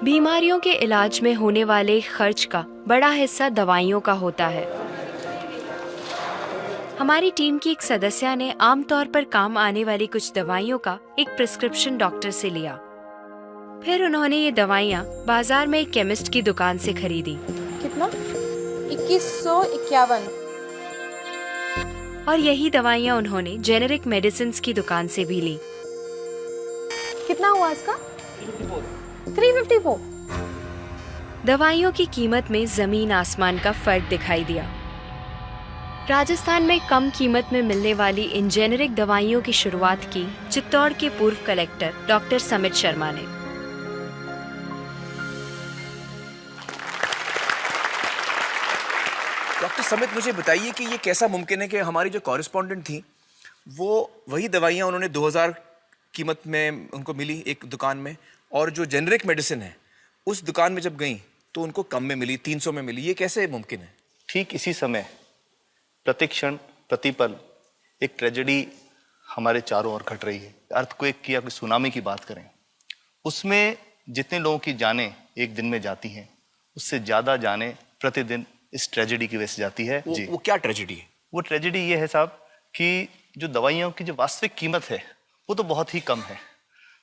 बीमारियों के इलाज में होने वाले खर्च का बड़ा हिस्सा दवाइयों का होता है। हमारी टीम की एक सदस्य ने आमतौर पर काम आने वाली कुछ दवाइयों का एक प्रिस्क्रिप्शन डॉक्टर से लिया। फिर उन्होंने ये दवाइयाँ बाजार में एक केमिस्ट की दुकान से खरीदी। कितना? 2151। और यही दवाइयाँ उन्होंने जेनेरिक मेडिसिन्स की दुकान से भी ली। कितना हुआ इसका? 354। दवाइयों की कीमत में जमीन आसमान का फर्क दिखाई दिया। राजस्थान में कम कीमत में मिलने वाली इन जेनेरिक दवाइयों की शुरुआत की चित्तौड़ के पूर्व कलेक्टर डॉक्टर समित शर्मा ने। डॉक्टर समित, मुझे बताइए कि ये कैसा मुमकिन है कि हमारी जो कॉरेस्पॉन्डेंट थी वो वही दवाइयाँ उन्होंने 2000 कीमत में उनको मिली एक दुकान में, और जो जेनेरिक मेडिसिन है उस दुकान में जब गई तो उनको कम में मिली, 300 में मिली। ये कैसे मुमकिन है? ठीक इसी समय प्रतिक्षण प्रतिपल एक ट्रेजेडी हमारे चारों ओर घट रही है। अर्थक्वेक की या कोई सुनामी की बात करें, उसमें जितने लोगों की जानें एक दिन में जाती हैं उससे ज़्यादा जानें प्रतिदिन इस ट्रेजेडी की वजह से जाती है। जी, वो क्या ट्रेजेडी है? वो ट्रेजेडी ये है साहब कि जो दवाइयों की जो वास्तविक कीमत है वो तो बहुत ही कम है,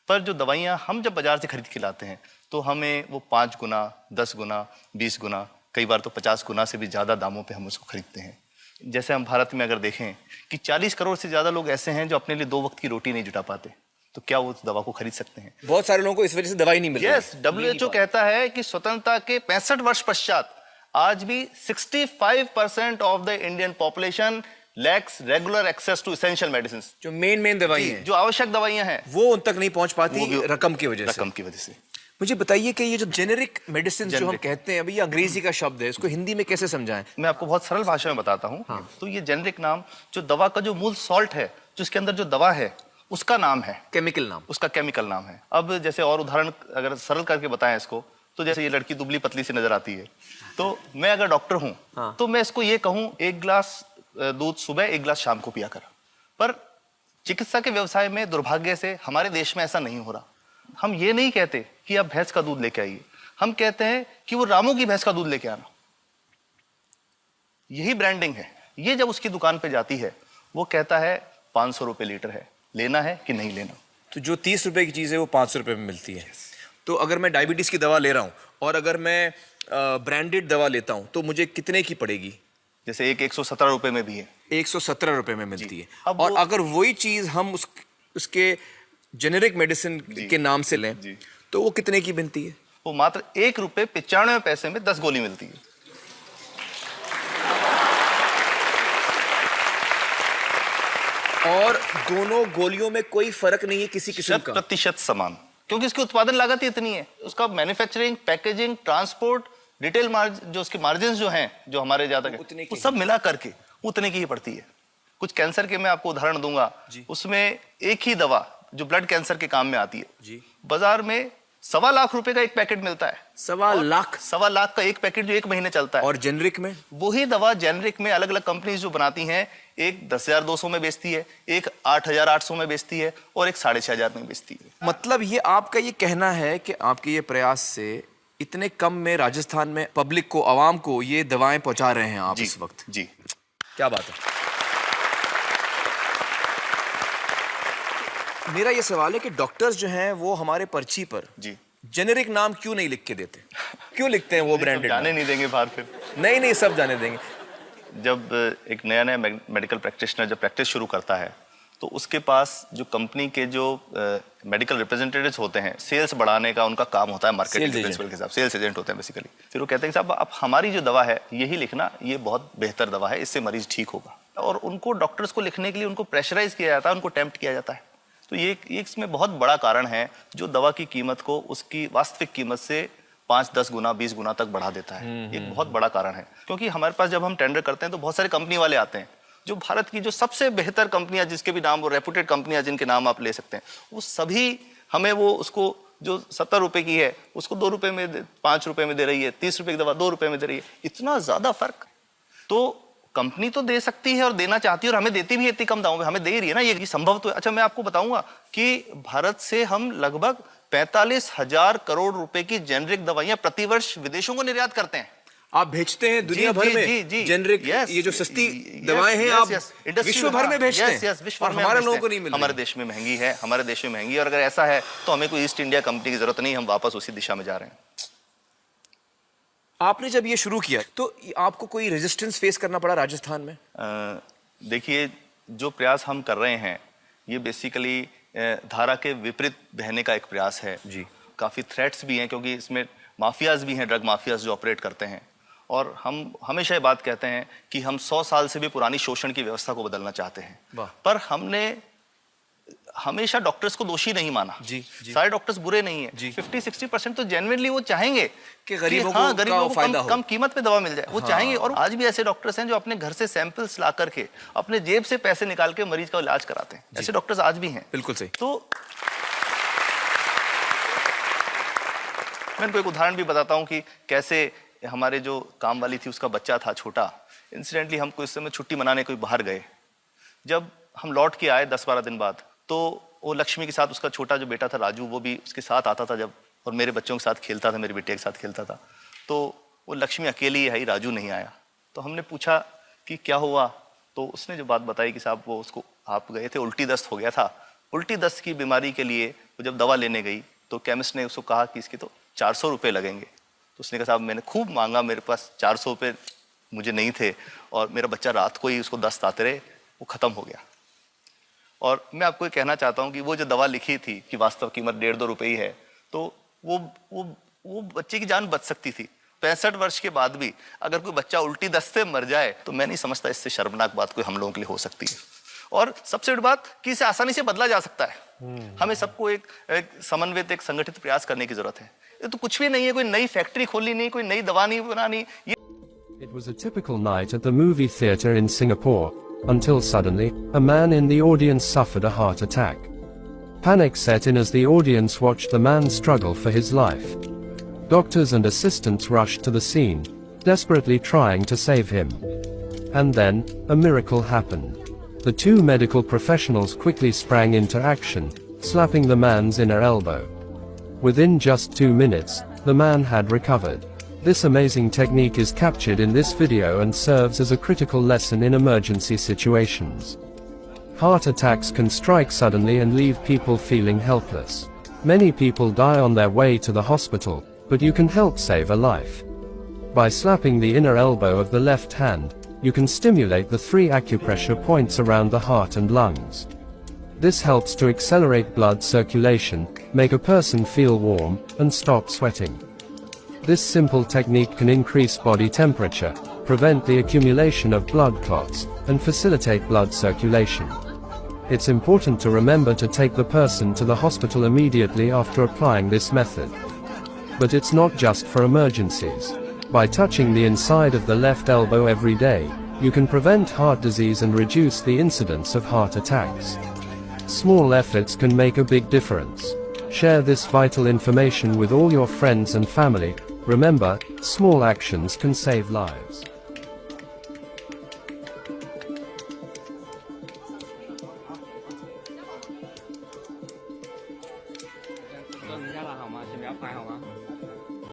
पर जो दवाइयाँ हम जब बाजार से खरीद के लाते हैं तो हमें वो 5 गुना, 10 गुना, 20 गुना, कई बार तो 50 गुना से भी ज़्यादा दामों पे हम उसको खरीदते हैं। जैसे हम भारत में अगर देखें कि 40 करोड़ से ज़्यादा लोग ऐसे हैं जो अपने लिए 2 वक्त की रोटी नहीं जुटा पाते, तो क्या वो उस दवा को खरीद सकते हैं? बहुत सारे लोगों को इस वजह से दवाई नहीं मिल रही। यस, WHO कहता है कि स्वतंत्रता के 65 वर्ष पश्चात आज भी 65% of the Indian population lacks regular access to essential medicine. जो मेन दवाइयाँ हैं, जो आवश्यक दवाइयां हैं, वो उन तक नहीं पहुंच पाती रकम की वजह से। मुझे बताइए कि ये जो जेनेरिक मेडिसिन जो हम कहते हैं, अभी ये अंग्रेजी का शब्द है, इसको हिंदी में कैसे समझाएं? मैं आपको बहुत सरल भाषा में बताता हूँ। हाँ। तो ये जेनेरिक नाम जो दवा का जो मूल सॉल्ट है, जो इसके अंदर जो दवा है उसका नाम है, केमिकल नाम, उसका केमिकल नाम है। अब जैसे और उदाहरण अगर सरल करके बताएं इसको, तो जैसे ये लड़की दुबली पतली सी नजर आती है, तो मैं अगर डॉक्टर हूँ हाँ। तो मैं इसको ये कहूँ 1 गिलास दूध सुबह 1 गिलास शाम को पिया कर। पर चिकित्सा के व्यवसाय में दुर्भाग्य से हमारे देश में ऐसा नहीं हो रहा। हम ये नहीं कहते कि आप भैंस का दूध लेके आइए, हम कहते हैं कि वो रामू की भैंस का दूध लेके आना। यही ब्रांडिंग है। ये जब उसकी दुकान पे जाती है वो कहता है 500 रुपए लीटर है, लेना है कि नहीं लेना। तो जो 30 रुपए की चीज़ है वो 500 रुपए में मिलती है। तो अगर मैं डायबिटीज की दवा ले रहा हूँ और अगर मैं ब्रांडेड दवा लेता हूँ तो मुझे कितने की पड़ेगी? जैसे एक 117 रुपए में भी है, 117 रुपए में मिलती है। और अगर वही चीज हम उसके जेनेरिक मेडिसिन के नाम से लें तो वो कितने की बनती है? वो मात्र 1 रुपए 95 पैसे में 10 गोली मिलती है। और दोनों गोलियों में कोई फर्क नहीं है किसी किस्म का? 100% समान, क्योंकि इसकी उत्पादन लागत ही इतनी है। उसका manufacturing, packaging, transport, retail margin, जो उसके मार्जिन जो हैं जो हमारे ज्यादा वो सब मिला करके उतने की ही पड़ती है। कुछ कैंसर के मैं आपको उदाहरण दूंगा, उसमें एक ही दवा जो ब्लड कैंसर के काम में आती है, बाजार में 1.25 लाख रुपए का एक पैकेट मिलता है। 1.25 लाख का एक पैकेट जो 1 महीने चलता है। और जेनरिक में वही दवा जेनरिक में अलग अलग कंपनीज जो बनाती हैं, एक 10,200 में बेचती है, एक 8,800 में बेचती है और एक 6,500 में बेचती है। मतलब ये आपका ये कहना है कि आपके ये प्रयास से इतने कम में राजस्थान में पब्लिक को, आवाम को ये दवाएं पहुंचा रहे हैं आप इस वक्त? जी, क्या बात है। मेरा ये सवाल है कि डॉक्टर्स जो हैं वो हमारे पर्ची पर जेनेरिक नाम क्यों नहीं लिख के देते? क्यों लिखते हैं वो ब्रांडेड? जाने नहीं देंगे बाहर फिर? नहीं, सब जाने देंगे। जब एक नया मेडिकल प्रैक्टिशनर जब प्रैक्टिस शुरू करता है तो उसके पास जो कंपनी के जो मेडिकल रिप्रेजेंटेटिव्स होते हैं, सेल्स बढ़ाने का उनका काम होता है, मार्केटिंग प्रिंसिपल के हिसाब से सेल्स एजेंट होते हैं बेसिकली। फिर वो कहते हैं साहब आप हमारी जो दवा है यही लिखना, ये बहुत बेहतर दवा है, इससे मरीज ठीक होगा। और उनको डॉक्टर्स को लिखने के लिए उनको प्रेशराइज किया जाता है, उनको टेम्प्ट किया जाता है। तो ये इसमें बहुत बड़ा कारण है जो दवा की कीमत को उसकी वास्तविक कीमत से 5-10 गुना 20 गुना तक बढ़ा देता है। एक बहुत बड़ा कारण है, क्योंकि हमारे पास जब हम टेंडर करते हैं तो बहुत सारे कंपनी वाले आते हैं, जो भारत की जो सबसे बेहतर कंपनियां, जिसके भी नाम वो रेपुटेड कंपनियां जिनके नाम आप ले सकते हैं, वो सभी हमें वो उसको जो 70 रुपए की है उसको 2 रुपए में 5 रुपए में दे रही है, 30 रुपए की दवा 2 रुपए में दे रही है। इतना ज्यादा फर्क तो कंपनी तो दे सकती है और देना चाहती है और हमें देती भी है इतनी कम दामों में, हमें दे रही है ना, ये संभव तो है। अच्छा, मैं आपको बताऊंगा कि भारत से हम लगभग 45,000 करोड़ रुपए की जेनरिक दवाइयां प्रतिवर्ष विदेशों को निर्यात करते हैं। आप भेजते हैं दुनिया भर में जेनरिक, ये जो सस्ती दवाएं हैं आप विश्व भर में भेजते हैं, और हमारे लोगों को नहीं मिल रही। हमारे देश में महंगी है, हमारे देश में महंगी है, और अगर ऐसा है तो हमें कोई ईस्ट इंडिया कंपनी की जरूरत नहीं, हम वापस उसी दिशा में जा रहे हैं। आपने जब ये शुरू किया तो आपको कोई रेजिस्टेंस फेस करना पड़ा राजस्थान में? देखिए, जो प्रयास हम कर रहे हैं ये बेसिकली धारा के विपरीत बहने का एक प्रयास है जी। काफी थ्रेट्स भी हैं, क्योंकि इसमें माफियाज भी हैं, ड्रग माफियाज जो ऑपरेट करते हैं, और हम हमेशा ये बात कहते हैं कि हम 100 साल से भी पुरानी शोषण की व्यवस्था को बदलना चाहते हैं, पर हमने हमेशा डॉक्टर्स को दोषी नहीं माना जी। सारे डॉक्टर्स बुरे नहीं है, 50-60% तो जेन्युइनली वो चाहेंगे कि गरीबों को कम कीमत पे दवा मिल जाए, वो चाहेंगे। और आज भी ऐसे डॉक्टर्स हैं जो अपने घर से सैंपल्स ला करके अपने जेब से पैसे निकाल के मरीज का इलाज कराते हैं, ऐसे डॉक्टर्स आज भी हैं। बिल्कुल सही। तो मैं इनको एक उदाहरण भी बताता हूँ कि कैसे हमारे जो काम वाली थी उसका बच्चा था छोटा, इंसिडेंटली हमको इस समय छुट्टी मनाने कोई बाहर गए, जब हम लौट के आए 10-12 दिन बाद, तो वो लक्ष्मी के साथ उसका छोटा जो बेटा था राजू, वो भी उसके साथ आता था जब, और मेरे बच्चों के साथ खेलता था, मेरे बेटे के साथ खेलता था। तो वो लक्ष्मी अकेली आई, राजू नहीं आया। तो हमने पूछा कि क्या हुआ, तो उसने जो बात बताई कि साहब वो उसको, आप गए थे, उल्टी दस्त हो गया था। उल्टी दस्त की बीमारी के लिए वो जब दवा लेने गई तो केमिस्ट ने उसको कहा कि इसके तो 400 रुपये लगेंगे। तो उसने कहा साहब मैंने खूब मांगा, मेरे पास 400 रुपये मुझे नहीं थे, और मेरा बच्चा रात को ही उसको दस्त आते रहे, वो ख़त्म हो गया। और मैं आपको ये कहना चाहता हूँ कि वो जो दवा लिखी थी कि वास्तव कीमत 1.5-2 रुपये ही है, तो वो बच्चे की जान बच सकती थी। 65 वर्ष के बाद भी अगर कोई बच्चा उल्टी दस्त से मर जाए तो मैं नहीं समझता इससे शर्मनाक बात कोई हम लोगों के लिए हो सकती है। और सबसे बड़ी बात कि इसे आसानी से बदला जा सकता है। हमें सबको एक समन्वित, एक संगठित प्रयास करने की जरूरत है। ये तो कुछ भी नहीं है, कोई नई फैक्ट्री खोलनी नहीं, कोई नई दवा नहीं बनानी। It was a typical night at the movie theater in Singapore, until suddenly, a man in the audience suffered a heart attack. Panic set in as the audience watched the man struggle for his life. Doctors and assistants rushed to the scene, desperately trying to save him. And then, a miracle happened. The two medical professionals quickly sprang into action, slapping the man's inner elbow. Within just 2 minutes, the man had recovered. This amazing technique is captured in this video and serves as a critical lesson in emergency situations. Heart attacks can strike suddenly and leave people feeling helpless. Many people die on their way to the hospital, but you can help save a life. By slapping the inner elbow of the left hand, you can stimulate the 3 acupressure points around the heart and lungs. This helps to accelerate blood circulation, make a person feel warm, and stop sweating. This simple technique can increase body temperature, prevent the accumulation of blood clots, and facilitate blood circulation. It's important to remember to take the person to the hospital immediately after applying this method. But it's not just for emergencies. By touching the inside of the left elbow every day, you can prevent heart disease and reduce the incidence of heart attacks. Small efforts can make a big difference. Share this vital information with all your friends and family. Remember, small actions can save lives.